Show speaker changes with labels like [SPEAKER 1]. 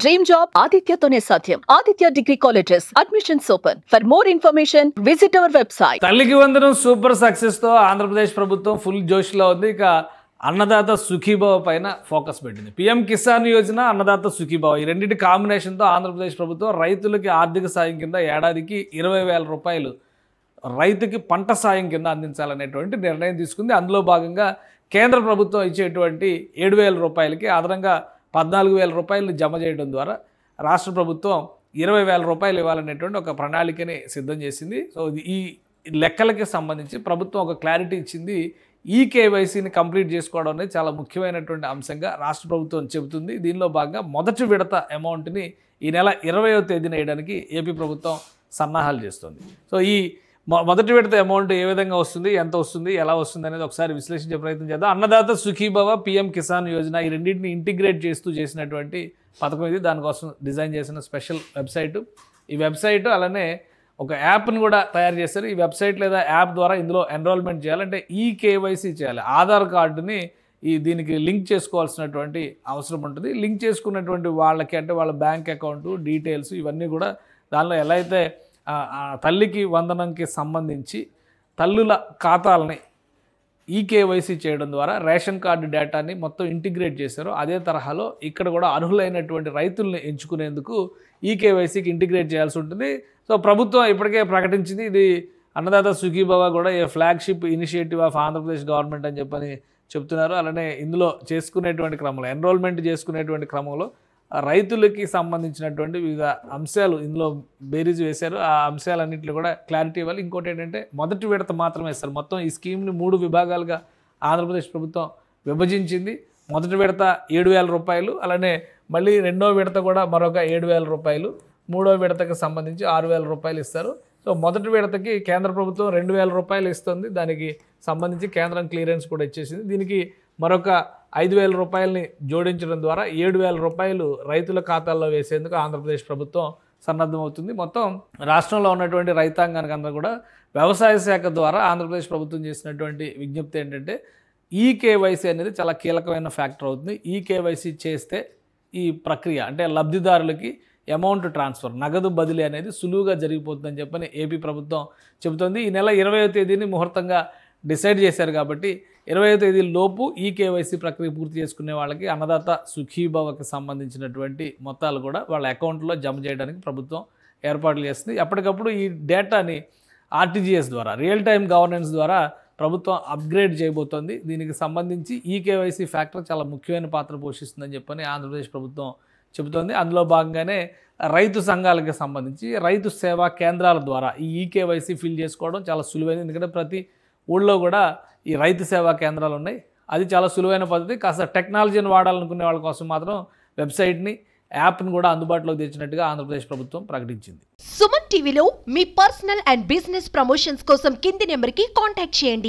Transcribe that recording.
[SPEAKER 1] Dream job ఆదిత్యతోనే సాధ్యం. Aditya degree colleges admissions open. For more information visit our website.
[SPEAKER 2] తల్లికి వందనం super success తో ఆంధ్రప్రదేశ్ ప్రభుత్వం ఫుల్ జోష్ లో ఉంది. ఇక అన్నదాత సుఖీభవ పైన ఫోకస్ పెట్టింది. పీఎం కిసాన్ యోజన, అన్నదాత సుఖీభవ ఈ రెండింటి కాంబినేషన్తో ఆంధ్రప్రదేశ్ ప్రభుత్వం రైతులకి ఆర్థిక సాయం కింద ఏడాదికి 20,000 రూపాయలు రైతుకి పంట సాయం కింద అందించాలనేటువంటి నిర్ణయం తీసుకుంది. అందులో భాగంగా కేంద్ర ప్రభుత్వం ఇచ్చేటువంటి 7,000 రూపాయలకి అదనంగా 14,000 రూపాయలు జమ చేయడం ద్వారా రాష్ట్ర ప్రభుత్వం 20,000 రూపాయలు ఇవ్వాలనేటువంటి ఒక ప్రణాళికని సిద్ధం చేసింది. సో ఈ లెక్కలకి సంబంధించి ప్రభుత్వం ఒక క్లారిటీ ఇచ్చింది. ఈ కేవైసీని కంప్లీట్ చేసుకోవడం అనేది చాలా ముఖ్యమైనటువంటి అంశంగా రాష్ట్ర ప్రభుత్వం చెబుతుంది. దీనిలో భాగంగా మొదటి విడత అమౌంట్ని ఈ నెల 20వ తేదీన వేయడానికి ఏపీ ప్రభుత్వం సన్నాహాలు చేస్తుంది. సో ఈ మొదటి విడత అమౌంట్ ఏ విధంగా వస్తుంది, ఎంత వస్తుంది, ఎలా వస్తుంది అనేది ఒకసారి విశ్లేషించే ప్రయత్నం చేద్దాం. అన్నదాత సుఖీభవ, పీఎం కిసాన్ యోజన ఈ రెండింటిని ఇంటిగ్రేట్ చేస్తూ చేసినటువంటి పథకం ఇది. దానికోసం డిజైన్ చేసిన స్పెషల్ వెబ్సైటు. ఈ వెబ్సైట్ అలానే ఒక యాప్ని కూడా తయారు చేస్తారు. ఈ వెబ్సైట్ లేదా యాప్ ద్వారా ఇందులో ఎన్రోల్మెంట్ చేయాలంటే ఈ కేవైసీ చేయాలి. ఆధార్ కార్డుని దీనికి లింక్ చేసుకోవాల్సినటువంటి అవసరం ఉంటుంది. లింక్ చేసుకున్నటువంటి వాళ్ళకి అంటే వాళ్ళ బ్యాంక్ అకౌంటు డీటెయిల్స్ ఇవన్నీ కూడా దానిలో ఎలా అయితే తల్లికి వందనంకి సంబంధించి తల్లుల ఖాతాలని ఈకేవైసీ చేయడం ద్వారా రేషన్ కార్డు డేటాని మొత్తం ఇంటిగ్రేట్ చేశారు. అదే తరహాలో ఇక్కడ కూడా అర్హులైనటువంటి రైతుల్ని ఎంచుకునేందుకు ఈకేవైసీకి ఇంటిగ్రేట్ చేయాల్సి ఉంటుంది. సో ప్రభుత్వం ఇప్పటికే ప్రకటించింది. ఇది అన్నదాత సుఖీభవ కూడా ఏ flagship initiative of Andhra Pradesh government అని చెప్పని చెప్తున్నారు. అలానే ఇందులో చేసుకునేటువంటి క్రమంలో ఎన్రోల్మెంట్ చేసుకునేటువంటి క్రమంలో రైతులకి సంబంధించినటువంటి వివిధ అంశాలు ఇందులో బేరీజ్ వేశారు. ఆ అంశాలన్నింటిలో కూడా క్లారిటీ ఇవ్వాలి. ఇంకోటి ఏంటంటే మొదటి విడత మాత్రమే ఇస్తారు. మొత్తం ఈ స్కీమ్ని 3 విభాగాలుగా ఆంధ్రప్రదేశ్ ప్రభుత్వం విభజించింది. మొదటి విడత 7,000 రూపాయలు, అలానే మళ్ళీ రెండో విడత కూడా మరొక 7,000 రూపాయలు, మూడో విడతకు సంబంధించి 6,000 రూపాయలు ఇస్తారు. సో మొదటి విడతకి కేంద్ర ప్రభుత్వం 2,000 రూపాయలు ఇస్తుంది. దానికి సంబంధించి కేంద్రం క్లియరెన్స్ కూడా ఇచ్చేసింది. దీనికి మరొక 5,000 రూపాయలని జోడించడం ద్వారా 7,000 రూపాయలు రైతుల ఖాతాల్లో వేసేందుకు ఆంధ్రప్రదేశ్ ప్రభుత్వం సన్నద్ధమవుతుంది. మొత్తం రాష్ట్రంలో ఉన్నటువంటి రైతాంగానికి అందరూ కూడా వ్యవసాయ శాఖ ద్వారా ఆంధ్రప్రదేశ్ ప్రభుత్వం చేసినటువంటి విజ్ఞప్తి ఏంటంటే ఈ కేవైసీ అనేది చాలా కీలకమైన ఫ్యాక్టర్ అవుతుంది. ఈ కేవైసీ చేస్తే ఈ ప్రక్రియ అంటే లబ్ధిదారులకి అమౌంట్ ట్రాన్స్ఫర్, నగదు బదిలీ అనేది సులువుగా జరిగిపోతుందని చెప్పని ఏపీ ప్రభుత్వం చెబుతోంది. ఈ నెల 20వ తేదీని ముహూర్తంగా డిసైడ్ చేశారు కాబట్టి 20వ తేదీ లోపు ఈ కేవైసీ ప్రక్రియ పూర్తి చేసుకునే వాళ్ళకి అన్నదాత సుఖీభవకి సంబంధించినటువంటి మొత్తాలు కూడా వాళ్ళ అకౌంట్లో జమ చేయడానికి ప్రభుత్వం ఏర్పాట్లు చేస్తుంది. ఎప్పటికప్పుడు ఈ డేటాని ఆర్టీజీఎస్ ద్వారా రియల్ టైమ్ గవర్నెన్స్ ద్వారా ప్రభుత్వం అప్గ్రేడ్ చేయబోతోంది. దీనికి సంబంధించి ఈ కేవైసీ ఫ్యాక్టర్ చాలా ముఖ్యమైన పాత్ర పోషిస్తుందని చెప్పని ఆంధ్రప్రదేశ్ ప్రభుత్వం చెబుతోంది. అందులో భాగంగానే రైతు సంఘాలకి సంబంధించి రైతు సేవా కేంద్రాల ద్వారా ఈ ఈకేవైసీ ఫిల్ చేసుకోవడం చాలా సులువైంది. ఎందుకంటే ప్రతి ఊళ్ళో కూడా ఈ రైతు సేవా కేంద్రాలు ఉన్నాయి. అది చాలా సులువైన పద్ధతి. కాస్త టెక్నాలజీని వాడాలనుకునే వాళ్ళ కోసం మాత్రం వెబ్సైట్ని, యాప్ని కూడా అందుబాటులోకి తెచ్చినట్టుగా ఆంధ్రప్రదేశ్ ప్రభుత్వం ప్రకటించింది.
[SPEAKER 3] సుమన్ టీవీలో మీ పర్సనల్ అండ్ బిజినెస్ ప్రమోషన్స్ కోసం కింది నెంబర్కి కాంటాక్ట్ చేయండి.